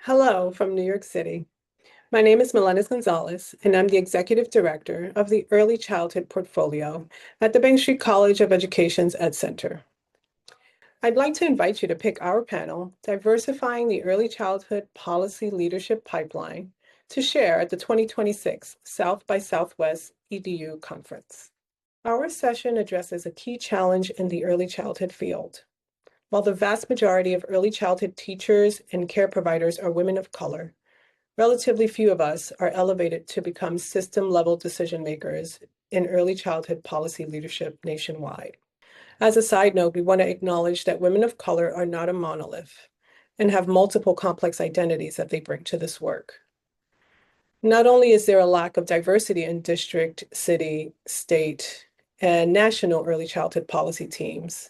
Hello from New York City. My name is Melendez Gonzalez, and I'm the Executive Director of the Early Childhood Portfolio at the Bank Street College of Education's Ed Center. I'd like to invite you to pick our panel, Diversifying the Early Childhood Policy Leadership Pipeline, to share at the 2026 South by Southwest EDU Conference. Our session addresses a key challenge in the early childhood field. While the vast majority of early childhood teachers and care providers are women of color, relatively few of us are elevated to become system-level decision makers in early childhood policy leadership nationwide. As a side note, we want to acknowledge that women of color are not a monolith and have multiple complex identities that they bring to this work. Not only is there a lack of diversity in district, city, state, and national early childhood policy teams,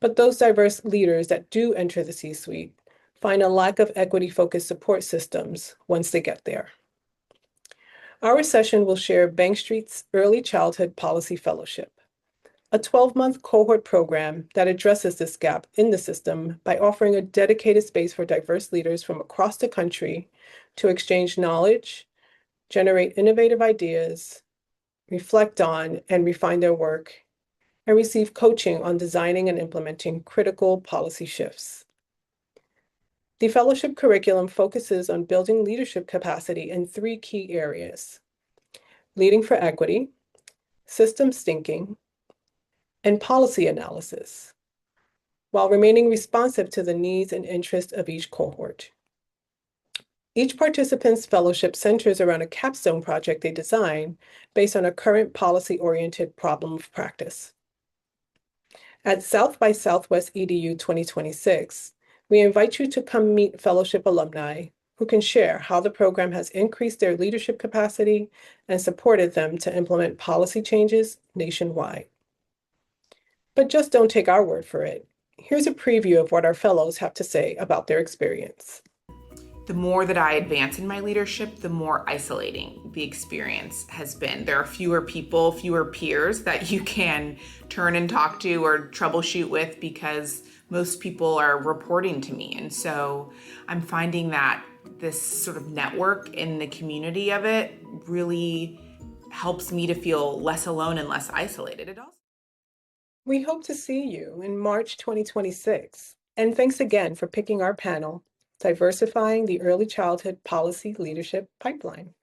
but those diverse leaders that do enter the C-suite find a lack of equity-focused support systems once they get there. Our session will share Bank Street's Early Childhood Policy Fellowship, a 12-month cohort program that addresses this gap in the system by offering a dedicated space for diverse leaders from across the country to exchange knowledge, generate innovative ideas, reflect on and refine their work, and receive coaching on designing and implementing critical policy shifts. The fellowship curriculum focuses on building leadership capacity in three key areas: leading for equity, systems thinking, and policy analysis, while remaining responsive to the needs and interests of each cohort. Each participant's fellowship centers around a capstone project they design based on a current policy-oriented problem of practice. At South by Southwest EDU 2026, we invite you to come meet fellowship alumni who can share how the program has increased their leadership capacity and supported them to implement policy changes nationwide. But just don't take our word for it. Here's a preview of what our fellows have to say about their experience. The more that I advance in my leadership, the more isolating the experience has been. There are fewer people, fewer peers that you can turn and talk to or troubleshoot with because most people are reporting to me. And so I'm finding that this sort of network in the community of it really helps me to feel less alone and less isolated. We hope to see you in March 2026. And thanks again for picking our panel, Diversifying the Early Childhood Policy Leadership Pipeline.